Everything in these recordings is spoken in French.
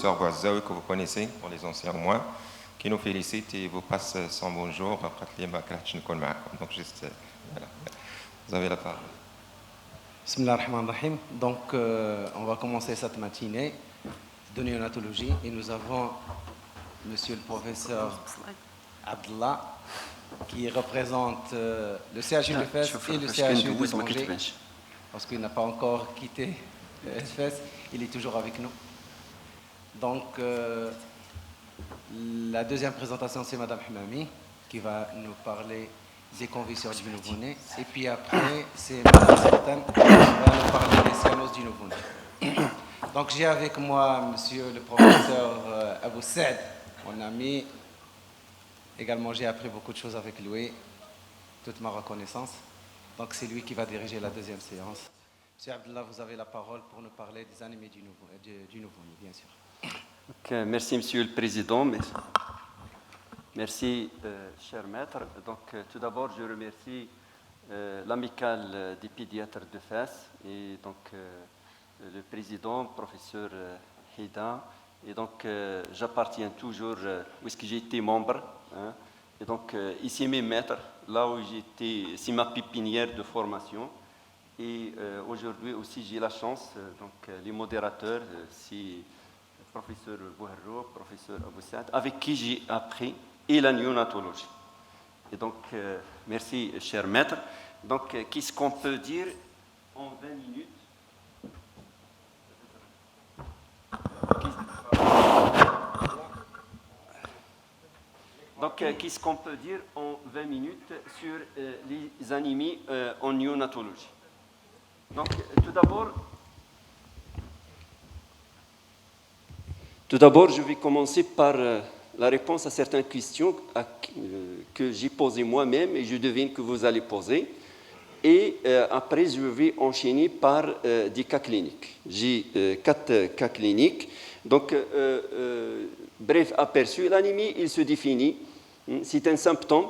professeur Boiseau, que vous connaissez pour les anciens au moins, qui nous félicite et vous passe son bonjour. Donc, juste, voilà. Vous avez la parole. Bismillah ar-Rahman ar-Rahim. Donc, on va commencer cette matinée de néonatologie et nous avons monsieur le professeur Abdallah qui représente le CHU de Fès et le CHU de Tanger parce qu'il n'a pas encore quitté Fès, il est toujours avec nous. Donc, la deuxième présentation, c'est Madame Hmami qui va nous parler des convulsions du nouveau-né. Et puis après, c'est Madame Sultan qui va nous parler des cyanoses du nouveau-né. Donc, j'ai avec moi monsieur le professeur Abou Saad, mon ami. Également, j'ai appris beaucoup de choses avec lui, toute ma reconnaissance. Donc, c'est lui qui va diriger la deuxième séance. Monsieur Abdallah, vous avez la parole pour nous parler des animés du nouveau-né, bien sûr. Okay, merci, Monsieur le Président. Merci, cher maître. Donc, tout d'abord, je remercie l'amicale des pédiatres de Fès et donc le président, professeur Hida. Et donc, j'appartiens toujours où est-ce que j'ai été membre. Hein, et donc, ici, mes maîtres, là où j'étais, c'est ma pépinière de formation. Et aujourd'hui aussi, j'ai la chance, donc les modérateurs, c'est professeur Bouharro, professeur Abou Saad, avec qui j'ai appris et la néonatologie. Et donc, merci, cher maître. Donc, qu'est-ce qu'on peut dire en 20 minutes? Donc, qu'est-ce qu'on peut dire en 20 minutes sur les animés en néonatologie? Donc, tout d'abord, je vais commencer par la réponse à certaines questions que j'ai posées moi-même et je devine que vous allez poser. Et après, je vais enchaîner par des cas cliniques. J'ai 4 cas cliniques. Donc, bref aperçu, l'anémie, il se définit. C'est un symptôme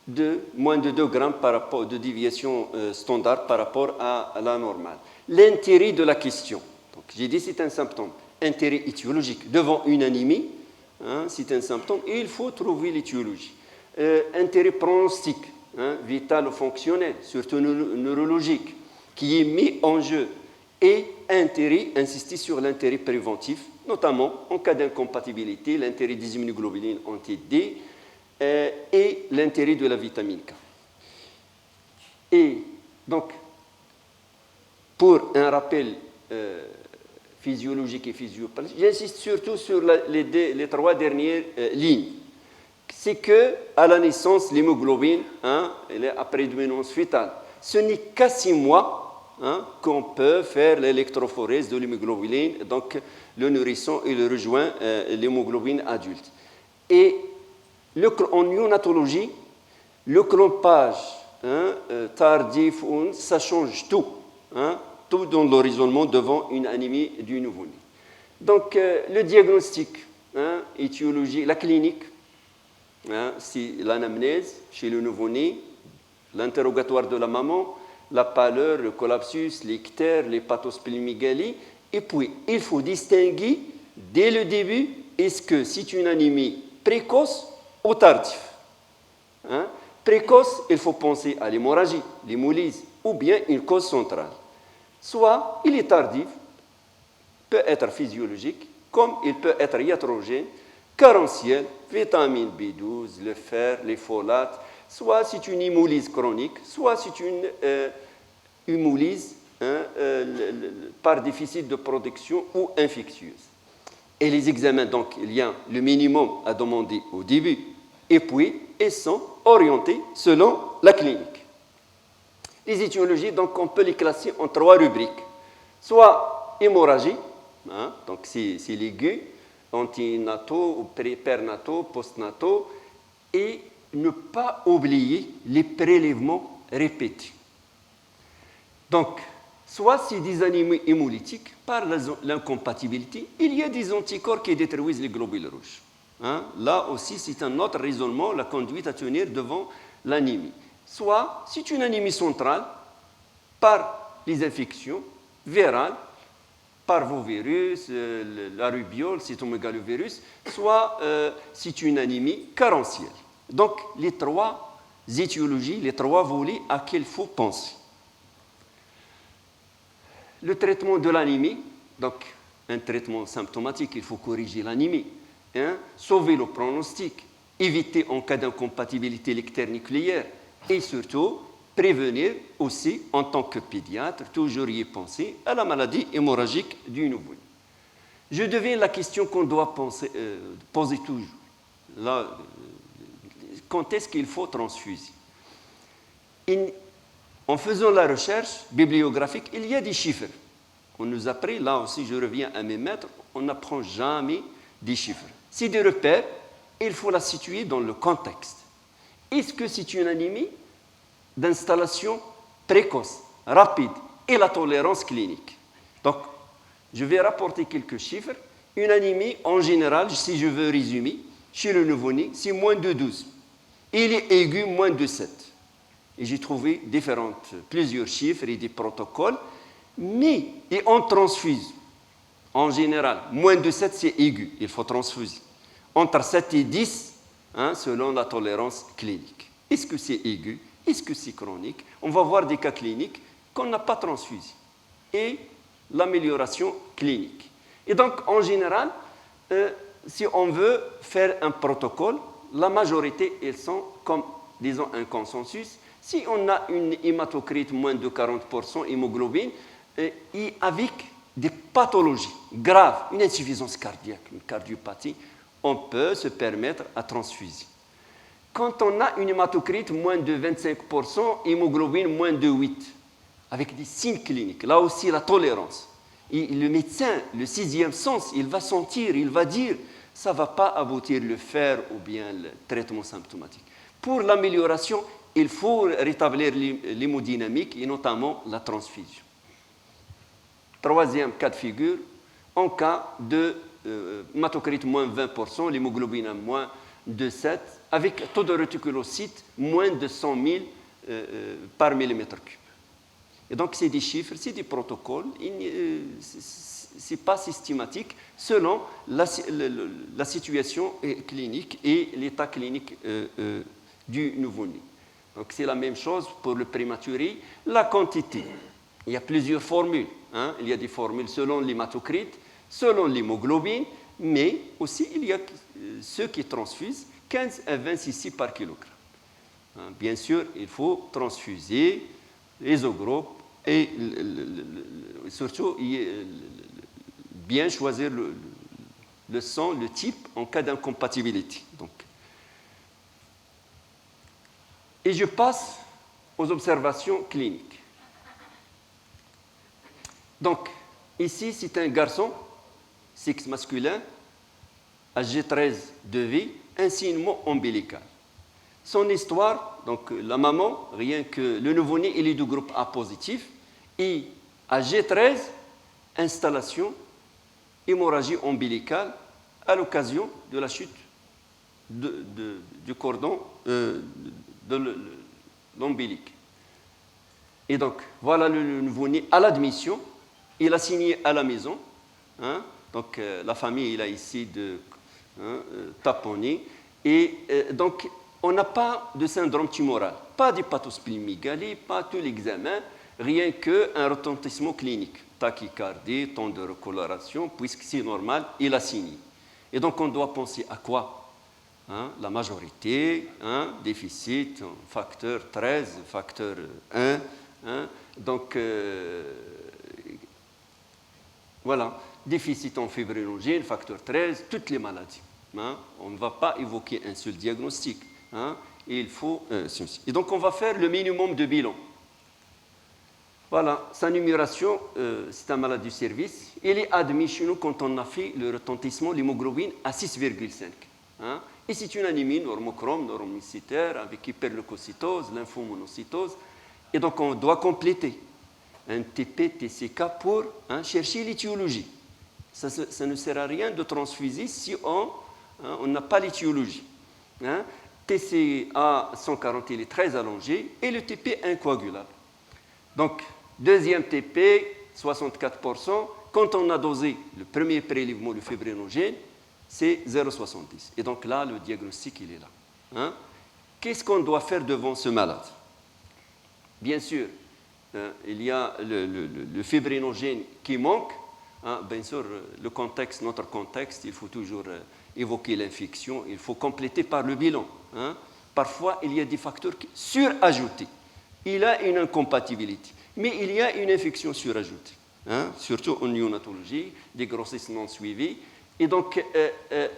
de moins de 2 grammes par rapport, de déviation standard par rapport à la normale. L'intérêt de la question, donc j'ai dit c'est un symptôme, intérêt étiologique devant une anémie, hein, c'est un symptôme et il faut trouver l'étiologie. Intérêt pronostic, hein, vital ou fonctionnel, surtout neurologique, qui est mis en jeu, et intérêt, insister sur l'intérêt préventif, notamment en cas d'incompatibilité, l'intérêt des immunoglobulines anti-D, et l'intérêt de la vitamine K. Et donc, pour un rappel physiologique et physiopathologique, j'insiste surtout sur les 3 dernières lignes. C'est qu'à la naissance, l'hémoglobine, hein, elle est à prédominance fœtale. Ce n'est qu'à 6 mois hein, qu'on peut faire l'électrophorèse de l'hémoglobine, donc le nourrisson il rejoint l'hémoglobine adulte. Et en néonatologie, le crampage hein, tardif, ça change tout, hein, tout dans le raisonnement devant une anémie du nouveau-né. Donc, le diagnostic, hein, étiologie, la clinique, hein, c'est l'anamnèse chez le nouveau-né, l'interrogatoire de la maman, la pâleur, le collapsus, l'ictère, l'hépatosplénomégalie, et puis il faut distinguer dès le début, est-ce que c'est une anémie précoce ou tardif. Hein? Précoce, il faut penser à l'hémorragie, l'hémolyse, ou bien une cause centrale. Soit il est tardif, peut être physiologique, comme il peut être iatrogène, carentiel, vitamine B12, le fer, les folates, soit c'est une hémolyse chronique, soit c'est une hémolyse hein, par déficit de production ou infectieuse. Et les examens, donc, il y a le minimum à demander au début, et puis ils sont orientés selon la clinique. Les étiologies, donc, on peut les classer en 3 rubriques. Soit hémorragie, hein, donc c'est l'aigu, antinataux, pernataux, postnataux, et ne pas oublier les prélèvements répétés. Donc, soit c'est des anémies hémolytiques, par l'incompatibilité, il y a des anticorps qui détruisent les globules rouges. Hein? Là aussi, c'est un autre raisonnement, la conduite à tenir devant l'anémie. Soit c'est une anémie centrale, par les infections virales, parvovirus, la rubiole, cytomégalovirus, soit c'est une anémie carentielle. Donc, les trois étiologies, les trois volets à qui il faut penser. Le traitement de l'anémie, donc un traitement symptomatique, il faut corriger l'anémie, sauver le pronostic, éviter en cas d'incompatibilité lecteur nucléaire et surtout prévenir aussi en tant que pédiatre, toujours y penser à la maladie hémorragique du nouveau-né. Je devine la question qu'on doit poser toujours. Là, quand est-ce qu'il faut transfuser? En faisant la recherche bibliographique, il y a des chiffres. On nous a pris, là aussi je reviens à mes maîtres, on n'apprend jamais des chiffres. C'est des repères, il faut la situer dans le contexte. Est-ce que c'est une anémie d'installation précoce, rapide et la tolérance clinique? Donc, je vais rapporter quelques chiffres. Une anémie, en général, si je veux résumer, chez le nouveau-né, c'est moins de 12. Il est aigu, moins de 7. Et j'ai trouvé plusieurs chiffres et des protocoles, mais et on transfuse. En général, moins de 7, c'est aigu, il faut transfuser. Entre 7 et 10, selon la tolérance clinique. Est-ce que c'est aigu? Est-ce que c'est chronique? On va voir des cas cliniques qu'on n'a pas transfusés. Et l'amélioration clinique. Et donc, en général, si on veut faire un protocole, la majorité, elles sont comme, disons, un consensus. Si on a une hématocrite moins de 40% hémoglobine, et avec des pathologies graves, une insuffisance cardiaque, une cardiopathie, on peut se permettre à transfuser. Quand on a une hématocrite moins de 25%, hémoglobine moins de 8, avec des signes cliniques, là aussi la tolérance. Et le médecin, le sixième sens, il va sentir, il va dire, ça ne va pas aboutir le fer ou bien le traitement symptomatique. Pour l'amélioration, il faut rétablir l'hémodynamique et notamment la transfusion. Troisième cas de figure, en cas de hématocrite moins 20%, l'hémoglobine moins de 7, avec taux de réticulocytes moins de 100 000 par millimètre cube. Et donc, c'est des chiffres, c'est des protocoles, ce n'est pas systématique selon la situation clinique et l'état clinique du nouveau-né. Donc, c'est la même chose pour le prématuré. La quantité, il y a plusieurs formules. Il y a des formules selon l'hématocrite, selon l'hémoglobine, mais aussi il y a ceux qui transfusent 15 à 20 cc par kilogramme. Bien sûr, il faut transfuser les isogropes et surtout bien choisir le sang, le type en cas d'incompatibilité. Et je passe aux observations cliniques. Donc, ici, c'est un garçon, sexe masculin, âgé 13 de vie, enseignement ombilical. Son histoire, donc la maman, rien que le nouveau-né, il est du groupe A positif, et âgé 13, installation, hémorragie ombilicale à l'occasion de la chute du cordon de l'ombilic. Et donc, voilà le nouveau-né à l'admission. Il a signé à la maison. Donc, la famille, il a ici de taponner. Et donc, on n'a pas de syndrome tumoral, pas d'hépatosplénomégalie, pas tout l'examen, rien qu'un retentissement clinique, tachycardie, temps de recoloration, puisque c'est normal, il a signé. Et donc, on doit penser à quoi? La majorité, déficit, facteur 13, facteur 1. Donc, voilà, déficit en fibrinogène, facteur 13, toutes les maladies. On ne va pas évoquer un seul diagnostic. Il faut ceci. Et donc, on va faire le minimum de bilan. Voilà, sa numération, c'est un malade du service. Il est admis chez nous quand on a fait le retentissement, l'hémoglobine à 6,5. Et c'est une anémie normochrome, normocitaire, avec hyperleucocytose, lymphomonocytose. Et donc, on doit compléter un TP-TCK pour chercher l'étiologie. Ça ne sert à rien de transfuser si on n'a pas l'étiologie. TCA 140, il est très allongé, et le TP incoagulable. Donc, deuxième TP, 64%, quand on a dosé le premier prélèvement du fibrinogène, c'est 0,70. Et donc là, le diagnostic, il est là. Hein? Qu'est-ce qu'on doit faire devant ce malade? Bien sûr, il y a le fibrinogène qui manque. Hein? Bien sûr, le contexte, notre contexte, il faut toujours évoquer l'infection. Il faut compléter par le bilan. Hein? Parfois, il y a des facteurs surajoutés. Il a une incompatibilité, mais il y a une infection surajoutée. Hein? Surtout en néonatologie, des grossesses non suivies. Et donc,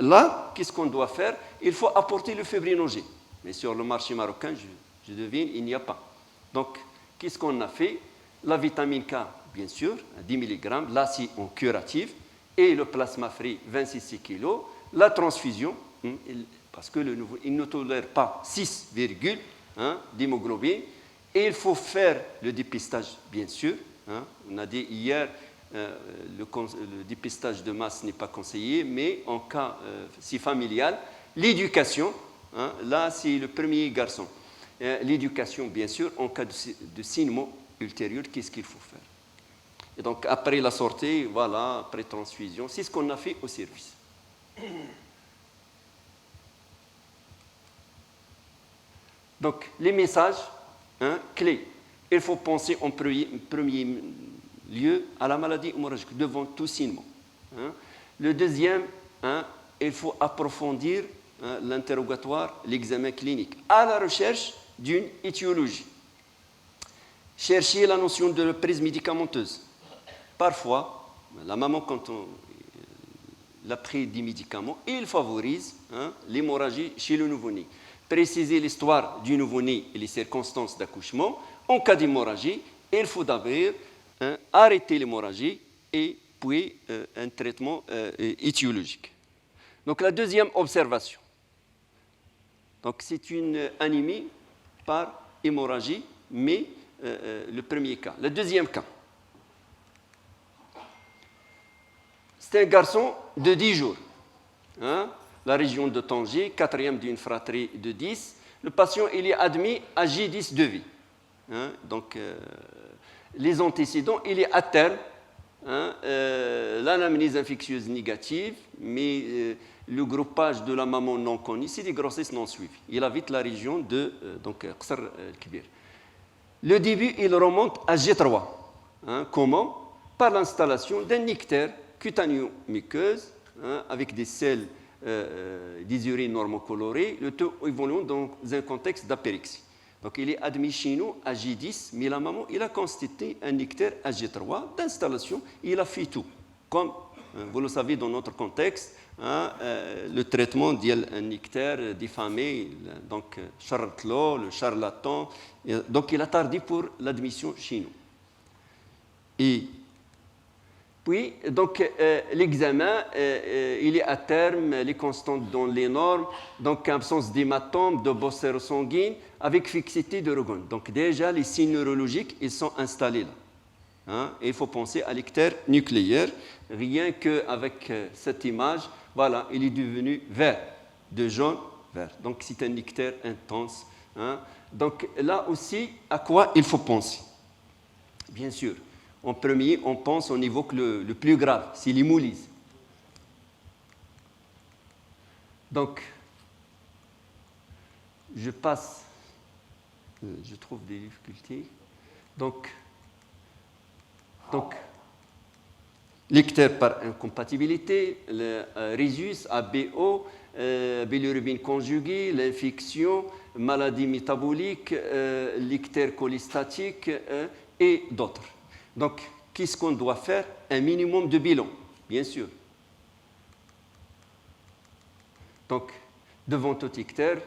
là, qu'est-ce qu'on doit faire? Il faut apporter le fibrinogène. Mais sur le marché marocain, je devine, il n'y a pas. Donc, qu'est-ce qu'on a fait? La vitamine K, bien sûr, 10 mg, là, c'est en curatif, et le plasma free, 26 kg, la transfusion, parce que il ne tolère pas 6, d'hémoglobine, et il faut faire le dépistage, bien sûr. Hein. On a dit hier, le dépistage de masse n'est pas conseillé, mais en cas si familial, l'éducation, hein, là, c'est le premier garçon. L'éducation, bien sûr, en cas de signement ultérieur, qu'est-ce qu'il faut faire? Et donc, après la sortie, voilà, après transfusion, c'est ce qu'on a fait au service. Donc, les messages clés. Il faut penser en premier lieu à la maladie hémorragique devant tout signement. Le deuxième, il faut approfondir l'interrogatoire, l'examen clinique, à la recherche d'une étiologie. Chercher la notion de prise médicamenteuse. Parfois, la maman, quand on a pris des médicaments, il favorise l'hémorragie chez le nouveau-né. Préciser l'histoire du nouveau-né et les circonstances d'accouchement. En cas d'hémorragie, il faut d'abord arrêter l'hémorragie et puis un traitement étiologique. Donc la deuxième observation. Donc c'est une anémie par hémorragie, mais le premier cas. Le deuxième cas. C'est un garçon de 10 jours. La région de Tanger, 4e d'une fratrie de 10. Le patient il est admis à J10 de vie. Donc, les antécédents, il est à terme. L'anamnèse infectieuse négative, mais le groupage de la maman non connu, c'est des grossesses non suivies. Il habite la région de Qasr el-Kibir. Le début, il remonte à G3. Comment? Par l'installation d'un ictère cutanéo-muqueuse avec des selles des urines normocolorées, le tout évoluant dans un contexte d'apérixie. Donc, il est admis chez nous à J10, mais la maman, il a constaté un ictère à G3 d'installation. Il a fait tout. Comme vous le savez, dans notre contexte, le traitement d'un ictère diffamé, donc charlatlo, le charlatan. Donc, il a tardé pour l'admission chez nous. Et puis, donc, l'examen, il est à terme, les constantes dans les normes, donc absence d'hématome, de bosseur sanguine, avec fixité de Rogone. Donc, déjà, les signes neurologiques, ils sont installés là. Et il faut penser à l'ictère nucléaire. Rien qu'avec cette image, voilà, il est devenu vert, de jaune vert. Donc, c'est un ictère intense. Donc, là aussi, à quoi il faut penser? Bien sûr. En premier, on évoque le plus grave, c'est l'hémolyse. Donc, je passe, je trouve des difficultés. Donc l'ictère par incompatibilité, le rhésus, ABO, bilirubine conjuguée, l'infection, maladie métabolique, l'ictère cholestatique et d'autres. Donc, qu'est-ce qu'on doit faire? Un minimum de bilan, bien sûr. Donc, devant tout ictère,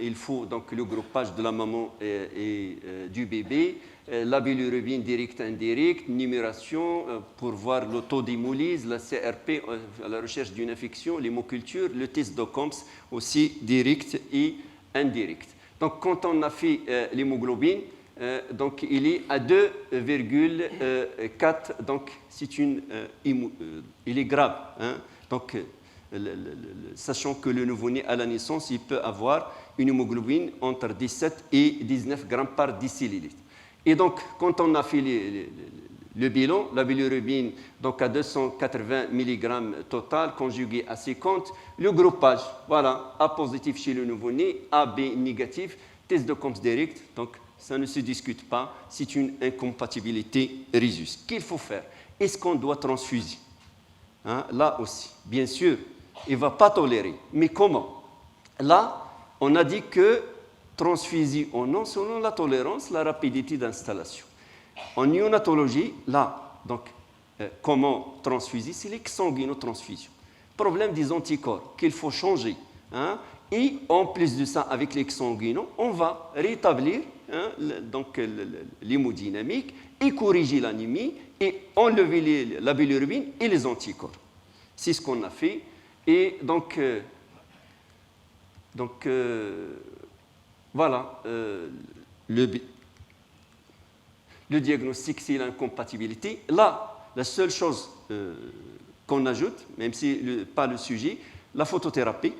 il faut donc le groupage de la maman et du bébé, la bilirubine directe indirecte, numération pour voir le taux d'hémolyse, la CRP à la recherche d'une infection, l'hémoculture, le test de Compte aussi direct et indirect. Donc, quand on a fait l'hémoglobine, donc il est à 2,4, donc c'est il est grave. Donc, sachant que le nouveau-né à la naissance, il peut avoir une hémoglobine entre 17 et 19 grammes par décillilitre. Et donc, quand on a fait Le bilan, la bilirubine donc à 280 mg total conjugué à 50. Le groupage, voilà, A positif chez le nouveau-né, AB négatif, test de compte direct, donc ça ne se discute pas, c'est une incompatibilité rhésus. Qu'il faut faire? Est-ce qu'on doit transfuser? Là aussi, bien sûr, il ne va pas tolérer. Mais comment? Là, on a dit que transfuser ou non selon la tolérance, la rapidité d'installation. En néonatologie, là, donc, comment transfuser? C'est l'exsanguinotransfusion. Problème des anticorps qu'il faut changer. Et en plus de ça, avec l'exsanguino, on va rétablir l'hémodynamique et corriger l'anémie et enlever la bilirubine et les anticorps. C'est ce qu'on a fait. Et donc voilà, le diagnostic, c'est l'incompatibilité. Là, la seule chose qu'on ajoute, même si pas le sujet, la photothérapie.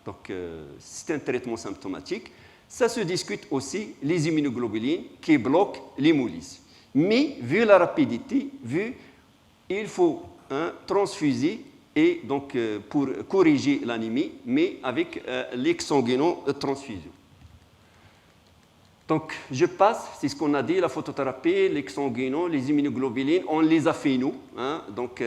Donc, c'est un traitement symptomatique. Ça se discute aussi les immunoglobulines qui bloquent l'hémolyse. Mais vu la rapidité, il faut transfuser et donc pour corriger l'anémie, mais avec l'exsanguinotransfusion. Donc, je passe, c'est ce qu'on a dit, la photothérapie, l'exsanguino, les immunoglobulines, on les a fait nous. Donc,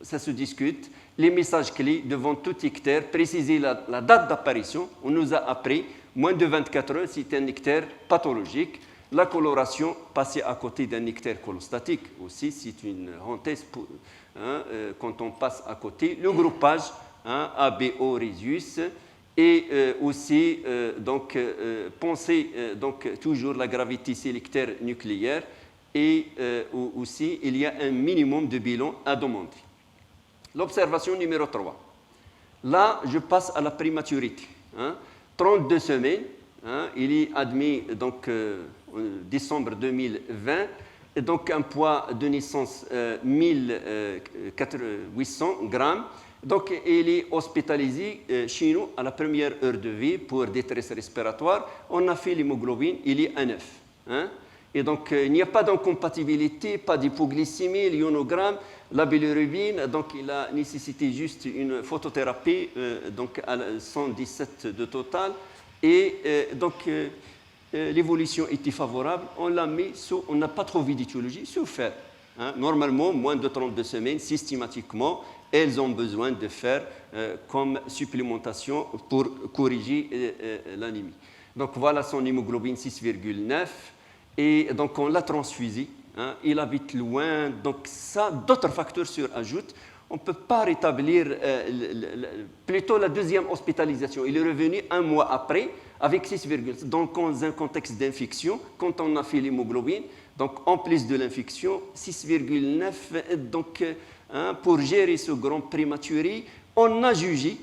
ça se discute. Les messages clés devant tout ictère, préciser la date d'apparition. On nous a appris, moins de 24 heures, c'est un ictère pathologique. La coloration, passer à côté d'un ictère colostatique aussi, c'est une parenthèse quand on passe à côté. Le groupage, ABO rhésus. Et aussi, penser toujours la gravité sélectaire nucléaire. Et aussi, il y a un minimum de bilan à demander. L'observation numéro 3. Là, je passe à la prématurité. 32 semaines. Il est admis donc, en décembre 2020. Et donc, un poids de naissance 1800 grammes. Donc, il est hospitalisé chez nous à la première heure de vie pour détresse respiratoire. On a fait l'hémoglobine, il est à 9. Et donc, il n'y a pas d'incompatibilité, pas d'hypoglycémie, l'ionogramme, la bilirubine. Donc, il a nécessité juste une photothérapie, donc à 117 de total. Et donc, l'évolution était favorable. On l'a mis sous, on n'a pas trouvé d'étiologie, sous fer. Normalement, moins de 32 semaines, systématiquement, elles ont besoin de faire comme supplémentation pour corriger l'anémie. Donc voilà son hémoglobine 6,9 et donc on l'a transfusé. Il habite loin, donc ça, d'autres facteurs surajoutent. On ne peut pas rétablir plutôt la deuxième hospitalisation. Il est revenu un mois après avec 6,9. Donc dans un contexte d'infection, quand on a fait l'hémoglobine, donc en plus de l'infection, 6,9. Donc pour gérer ce grand prématuré, on a jugé,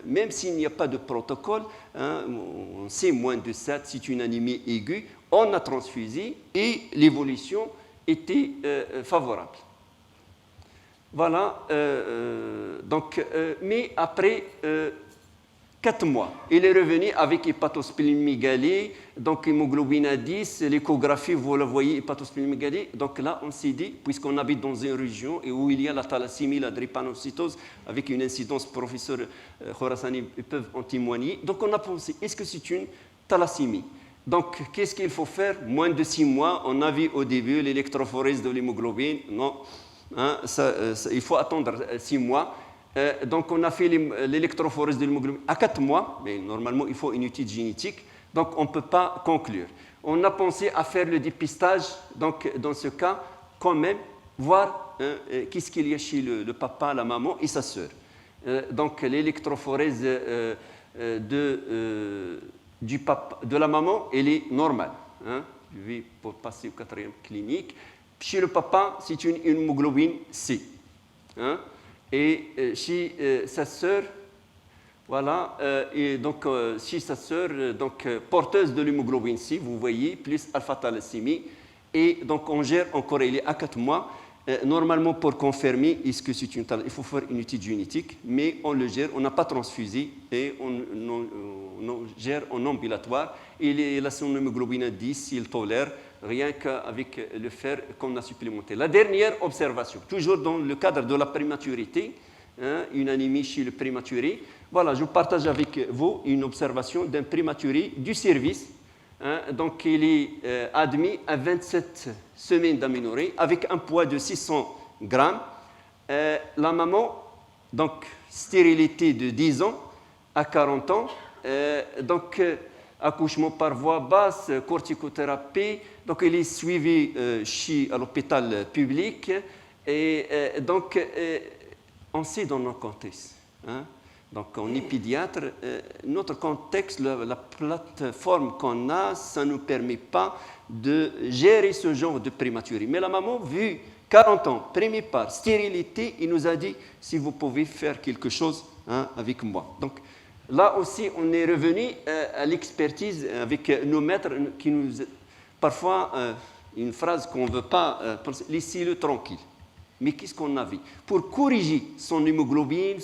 même s'il n'y a pas de protocole, on sait moins de 7, c'est une anémie aiguë, on a transfusé et l'évolution était favorable. Voilà, mais après 4 mois, il est revenu avec hépatosplénomégalie, donc hémoglobine à 10, l'échographie, vous le voyez, hépatosplénomégalie. Donc là, on s'est dit, puisqu'on habite dans une région où il y a la thalassémie, la drépanocytose, avec une incidence, professeur Khorassani peuvent en témoigner. Donc on a pensé, est-ce que c'est une thalassémie? Donc qu'est-ce qu'il faut faire? Moins de 6 mois, on a vu au début l'électrophorèse de l'hémoglobine. Non, il faut attendre 6 mois. Donc, on a fait l'électrophorèse de l'hémoglobine à 4 mois, mais normalement, il faut une étude génétique, donc on ne peut pas conclure. On a pensé à faire le dépistage, donc dans ce cas, quand même, voir qu'est-ce qu'il y a chez le papa, la maman et sa sœur. Donc, l'électrophorèse de la maman, elle est normale. Je vais pour passer au 4e clinique. Chez le papa, c'est une hémoglobine C. Et chez sa sœur, voilà, et donc chez sa sœur, donc porteuse de l'hémoglobine C, vous voyez, plus alpha-thalassémie, et donc on gère encore, il est à 4 mois. Normalement, pour confirmer, est-ce que c'est une thalassémie, il faut faire une étude génétique, mais on le gère, on n'a pas transfusé, et on gère en ambulatoire. Il a son hémoglobine à 10, s'il tolère, rien qu'avec le fer qu'on a supplémenté. La dernière observation, toujours dans le cadre de la prématurité, une anémie chez le prématuré. Voilà, je partage avec vous une observation d'un prématuré du service. Donc, il est admis à 27 semaines d'aménorrhée avec un poids de 600 grammes. La maman, donc, stérilité de 10 ans à 40 ans. Donc, accouchement par voie basse, corticothérapie. Donc, il est suivi à l'hôpital public. Et donc, on sait dans nos contextes. Donc, on est pédiatre. Notre contexte, la plateforme qu'on a, ça ne nous permet pas de gérer ce genre de prématuré. Mais la maman, vu 40 ans, premier part, stérilité, il nous a dit si vous pouvez faire quelque chose avec moi. Donc, là aussi, on est revenu à l'expertise avec nos maîtres qui nous. Parfois, une phrase qu'on ne veut pas, laissez-le tranquille. Mais qu'est-ce qu'on a vu? Pour corriger son hémoglobine,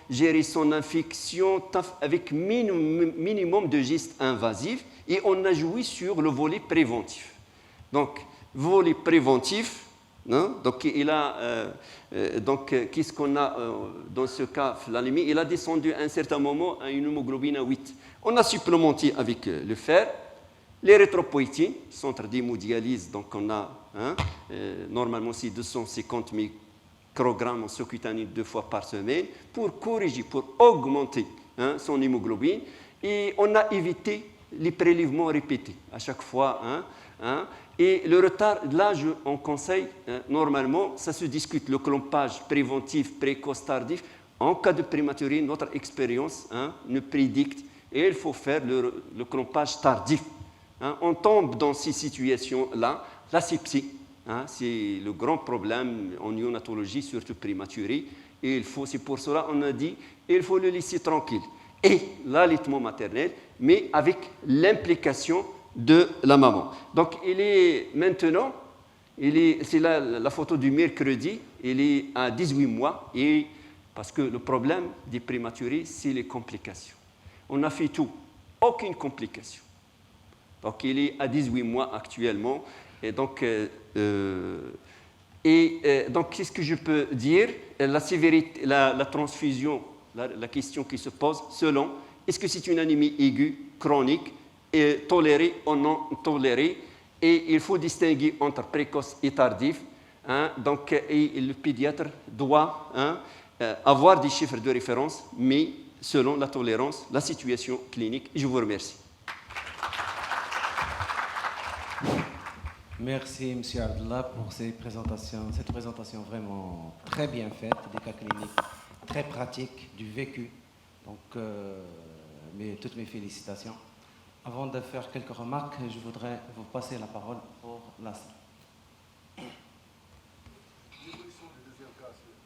gérer son infection avec minimum de gestes invasifs, et on a joué sur le volet préventif. Donc, volet préventif, donc il a, qu'est-ce qu'on a dans ce cas, l'anémie? Il a descendu à un certain moment à une hémoglobine à 8. On a supplémenté avec le fer. L'érythropoïétine, centre d'hémodialyse, donc on a normalement c'est 250 microgrammes en sous-cutané 2 fois par semaine pour corriger, pour augmenter son hémoglobine. Et on a évité les prélèvements répétés à chaque fois. Et le retard, là, on conseille, normalement, ça se discute, le clompage préventif, précoce, tardif. En cas de prématuré, notre expérience nous prédicte et il faut faire le clompage tardif. On tombe dans ces situations-là. La sepsie, c'est le grand problème en néonatologie, surtout prématuré. Et c'est pour cela qu'on a dit il faut le laisser tranquille. Et l'allaitement maternel, mais avec l'implication de la maman. Donc, il est maintenant, c'est la photo du mercredi, il est à 18 mois, et parce que le problème des prématurés, c'est les complications. On a fait tout, aucune complication. Donc, il est à 18 mois actuellement. Et donc, qu'est-ce que je peux dire? La sévérité, la transfusion, la question qui se pose, selon, est-ce que c'est une anémie aiguë, chronique, et tolérée ou non tolérée? Et il faut distinguer entre précoce et tardif. Donc, et le pédiatre doit avoir des chiffres de référence, mais selon la tolérance, la situation clinique. Je vous remercie. Merci, M. Abdallah, pour cette présentation vraiment très bien faite, des cas cliniques très pratiques, du vécu. Donc, toutes mes félicitations. Avant de faire quelques remarques, je voudrais vous passer la parole pour la salle. L'évolution du deuxième cas, c'est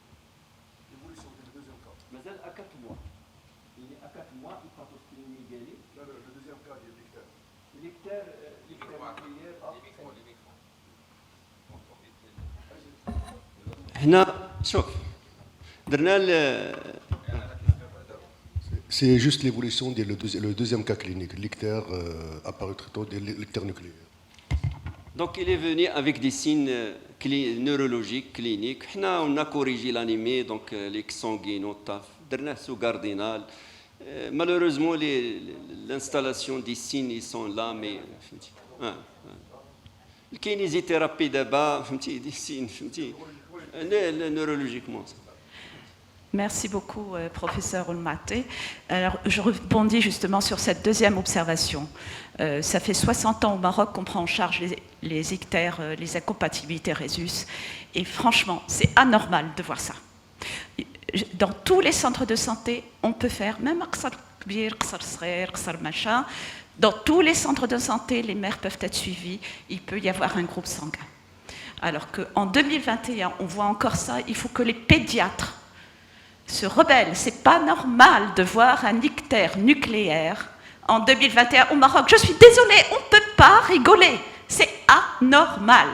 l'évolution du deuxième cas. Mais elle a 4 mois. Il est à 4 mois, il passe au inégalé. Le deuxième cas, il y a l'ictère. L'ictère nucléaire. هنا شوف درنا C'est juste l'évolution le deuxième cas clinique, l'ictère apparu très tôt, l'ictère nucléaire. Donc il est venu avec des signes neurologiques cliniques. On a corrigé l'anémie, donc l'exsanguinotaph, درنا sous cardinal. Malheureusement, l'installation des signes ils sont là, mais la kinésithérapie d'abord, des signes, neurologiquement. Merci beaucoup, professeur Oulmaté. Alors, je rebondis justement sur cette deuxième observation. Ça fait 60 ans au Maroc qu'on prend en charge les ictères, les incompatibilités Rhésus. Et franchement, c'est anormal de voir ça. Dans tous les centres de santé, on peut faire, même machin, dans tous les centres de santé, les mères peuvent être suivies, il peut y avoir un groupe sanguin. Alors qu'en 2021, on voit encore ça, il faut que les pédiatres se rebellent. C'est pas normal de voir un ictère nucléaire en 2021 au Maroc. Je suis désolée, on ne peut pas rigoler. C'est anormal.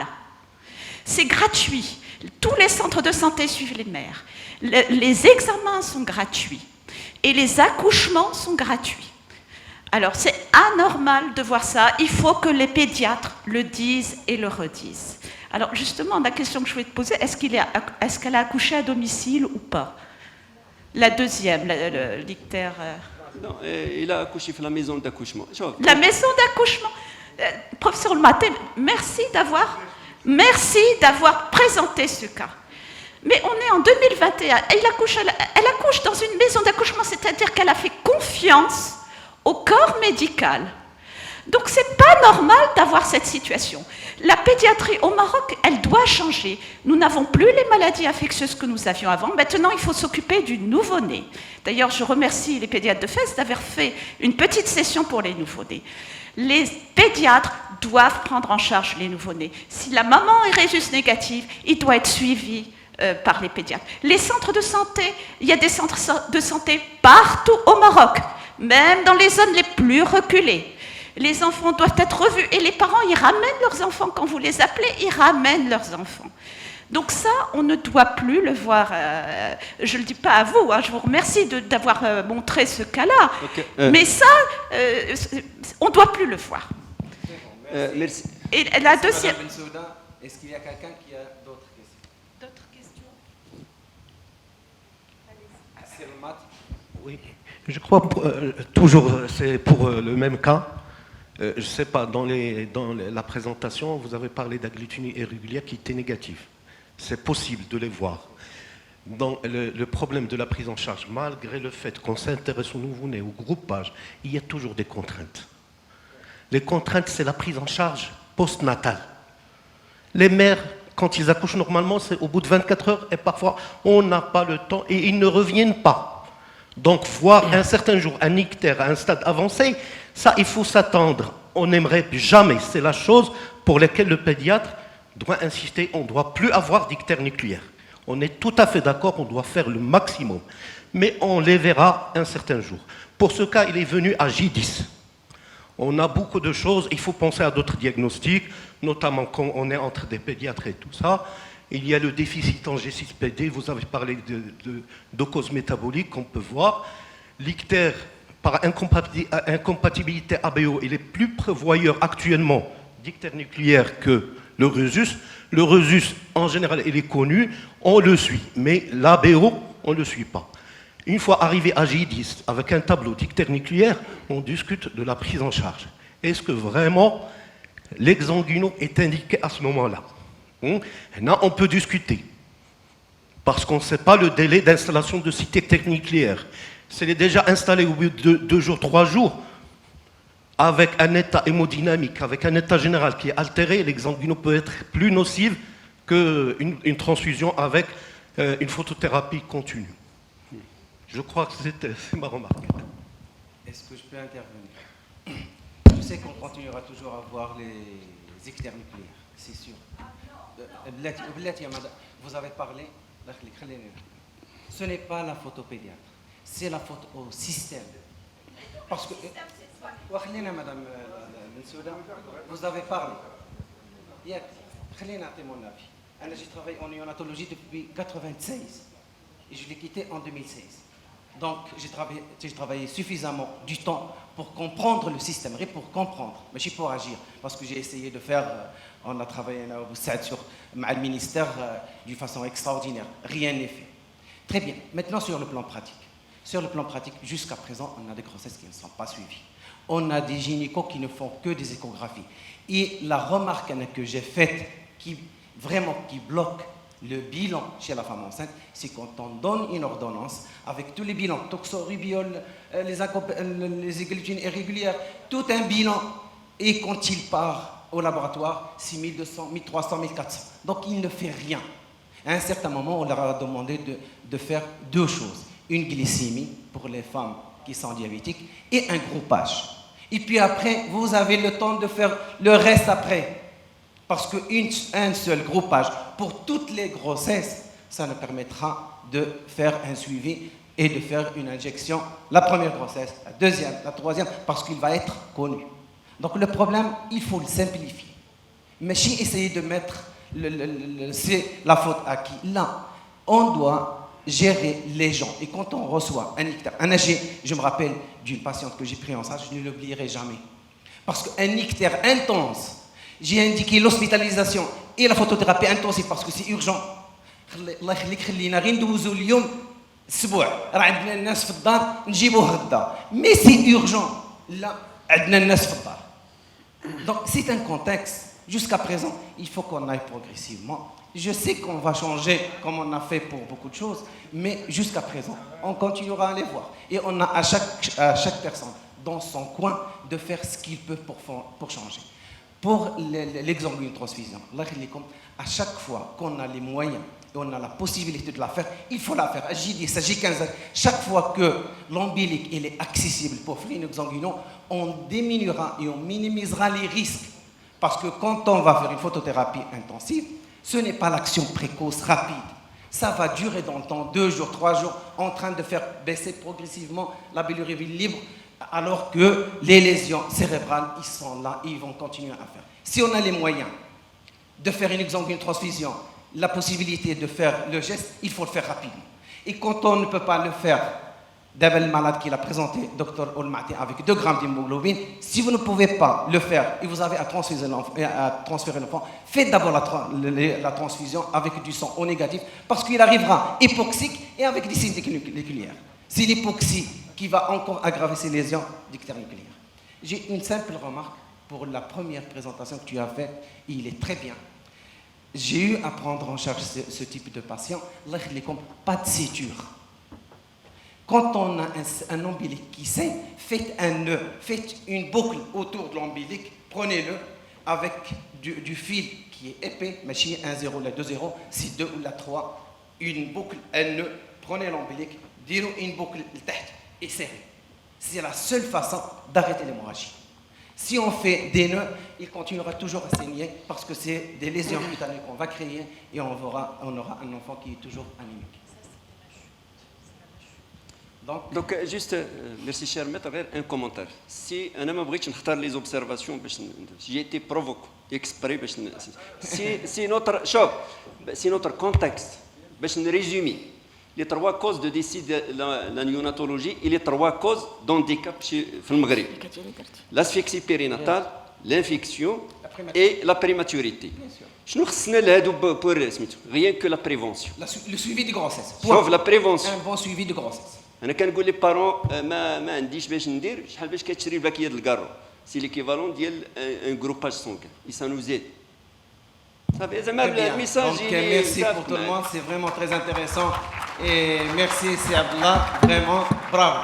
C'est gratuit. Tous les centres de santé suivent les mères. Les examens sont gratuits et les accouchements sont gratuits. Alors, c'est anormal de voir ça. Il faut que les pédiatres le disent et le redisent. Alors, justement, la question que je voulais te poser, est-ce qu'elle a accouché à domicile ou pas? La deuxième, l'ictère... Non, il a accouché dans la maison d'accouchement. La maison d'accouchement. Professeur Maté, merci d'avoir présenté ce cas. Mais on est en 2021. Elle accouche dans une maison d'accouchement, c'est-à-dire qu'elle a fait confiance au corps médical. Donc, c'est pas normal d'avoir cette situation. La pédiatrie au Maroc, elle doit changer. Nous n'avons plus les maladies infectieuses que nous avions avant. Maintenant, il faut s'occuper du nouveau-né. D'ailleurs, je remercie les pédiatres de Fès d'avoir fait une petite session pour les nouveau-nés. Les pédiatres doivent prendre en charge les nouveau-nés. Si la maman est rhésus négative, il doit être suivi par les pédiatres. Les centres de santé, il y a des centres de santé partout au Maroc, même dans les zones les plus reculées. Les enfants doivent être revus et les parents, ils ramènent leurs enfants. Quand vous les appelez, ils ramènent leurs enfants. Donc ça, on ne doit plus le voir. Je ne le dis pas à vous, hein, je vous remercie d'avoir montré ce cas-là. Okay. Mais ça, on ne doit plus le voir. Merci. Et la deuxième... Est-ce qu'il y a quelqu'un qui a d'autres questions? D'autres questions? Oui, je crois toujours, c'est pour le même cas. Je ne sais pas, dans la présentation, vous avez parlé d'agglutinés irrégulières qui étaient négatifs. C'est possible de les voir. Dans le problème de la prise en charge, malgré le fait qu'on s'intéresse aux nouveau-nés, au groupage, il y a toujours des contraintes. Les contraintes, c'est la prise en charge postnatale. Les mères, quand ils accouchent normalement, c'est au bout de 24 heures et parfois, on n'a pas le temps et ils ne reviennent pas. Donc, voir un certain jour un ictère à un stade avancé, ça, il faut s'attendre. On n'aimerait jamais. C'est la chose pour laquelle le pédiatre doit insister. On ne doit plus avoir d'ictère nucléaire. On est tout à fait d'accord, on doit faire le maximum. Mais on les verra un certain jour. Pour ce cas, il est venu à J10. On a beaucoup de choses. Il faut penser à d'autres diagnostics, notamment quand on est entre des pédiatres et tout ça. Il y a le déficit en G6PD. Vous avez parlé de causes métaboliques qu'on peut voir. L'ictère, par incompatibilité ABO, il est plus prévoyeur actuellement d'ictère nucléaire que le rhésus. Le rhésus, en général, il est connu, on le suit. Mais l'ABO, on ne le suit pas. Une fois arrivé à J10, avec un tableau d'ictère nucléaire, on discute de la prise en charge. Est-ce que vraiment l'exanguino est indiqué à ce moment-là? Là, on peut discuter. Parce qu'on ne sait pas le délai d'installation de cet ictère nucléaire. S'il est déjà installé au bout de 2 jours, 3 jours, avec un état hémodynamique, avec un état général qui est altéré, l'exanguino peut être plus nocive qu'une transfusion avec une photothérapie continue. Je crois que c'est ma remarque. Est-ce que je peux intervenir? Je sais qu'on continuera toujours à voir les ictères nucléaires, c'est sûr. Vous avez parlé, ce n'est pas la faute au pédiatre, c'est la faute au système. Parce que, madame Mensouda, vous avez parlé. Mon avis. J'ai travaillé en néonatologie depuis 1996 et je l'ai quitté en 2016. Donc, j'ai travaillé suffisamment du temps pour comprendre le système, pour comprendre, mais je pour agir, parce que j'ai essayé de faire, on a travaillé sur le ministère d'une façon extraordinaire, rien n'est fait. Très bien, maintenant sur le plan pratique. Sur le plan pratique, jusqu'à présent, on a des grossesses qui ne sont pas suivies. On a des gynécos qui ne font que des échographies. Et la remarque que j'ai faite, qui bloque le bilan chez la femme enceinte, c'est quand on donne une ordonnance avec tous les bilans, toxorubiol, les agglutines irrégulières, tout un bilan, et quand il part au laboratoire, c'est 1200, 1300, 1400. Donc il ne fait rien. À un certain moment, on leur a demandé de faire 2 choses. Une glycémie pour les femmes qui sont diabétiques et un groupage. Et puis après, vous avez le temps de faire le reste après. Parce qu'un seul groupage pour toutes les grossesses, ça nous permettra de faire un suivi et de faire une injection, la première grossesse, la deuxième, la troisième, parce qu'il va être connu. Donc le problème, il faut le simplifier. Mais si essayer de mettre c'est la faute à qui? Là, on doit gérer les gens. Et quand on reçoit un ictère, je me rappelle d'une patiente que j'ai pris en charge, je ne l'oublierai jamais. Parce qu'un ictère intense, j'ai indiqué l'hospitalisation et la photothérapie intensive parce que c'est urgent. الله يخليك خلينا غير ندوزو اليوم اسبوع راه عندنا الناس في الدار نجيبوه غدا مي سي urgent لا عندنا الناس في الدار. Donc c'est un contexte. Jusqu'à présent, il faut qu'on aille progressivement. Je sais qu'on va changer comme on a fait pour beaucoup de choses, mais jusqu'à présent, on continuera à les voir. Et on a à chaque personne dans son coin de faire ce qu'il peut pour changer. Pour l'exemple de transfusion, à chaque fois qu'on a les moyens et on a la possibilité de la faire, il faut la faire. J'ai dit ça, j'ai 15 ans. Chaque fois que l'ombilic est accessible pour faire une exsanguination, on diminuera et on minimisera les risques. Parce que quand on va faire une photothérapie intensive, ce n'est pas l'action précoce, rapide. Ça va durer dans le temps, 2 jours, 3 jours, en train de faire baisser progressivement la bilirubine libre, alors que les lésions cérébrales, ils sont là et ils vont continuer à faire. Si on a les moyens de faire une transfusion, la possibilité de faire le geste, il faut le faire rapidement. Et quand on ne peut pas le faire, d'abord le malade qui l'a présenté, Dr Olmati, avec 2 grammes d'hémoglobine, si vous ne pouvez pas le faire et vous avez à transférer l'enfant, faites d'abord la transfusion avec du sang au négatif, parce qu'il arrivera hypoxique et avec des signes nucléaires. C'est l'hypoxie qui va encore aggraver ces lésions d'ictère nucléaire. J'ai une simple remarque pour la première présentation que tu as faite, il est très bien. J'ai eu à prendre en charge ce type de patient, pas de suture. Quand on a un ombilic qui saigne, faites un nœud, faites une boucle autour de l'ombilic, prenez-le avec du fil qui est épais, machine 1, 0, la 2, 0, c'est 2 ou la 3, une boucle, un nœud, prenez l'ombilic, direz une boucle et serrez. C'est la seule façon d'arrêter l'hémorragie. Si on fait des nœuds, il continuera toujours à saigner parce que c'est des lésions cutanées qu'on va créer et on aura un enfant qui est toujours anémique. Donc juste, merci cher maître, un commentaire. Si un homme a نختار les observations, j'ai été provoqué exprès. C'est notre contexte. باش نريزومي les 3 causes de décès de la néonatologie et les 3 causes d'handicap في المغرب. L'asphyxie périnatale, l'infection et la prématurité. شنو خصنا لهادو pour سميتو rien que la prévention. Le suivi de grossesse. شوف la prévention. Un bon suivi de grossesse. انا كنقول لي بارون ما عنديش باش ندير شحال باش كتشري باكيه د الكارو سي ليكيفالون ديال ان جروباج سونغ اي سا نو زيد صافي زعما الميساج. Merci pour tout le monde, c'est vraiment très intéressant et merci c'est Abdallah, vraiment bravo.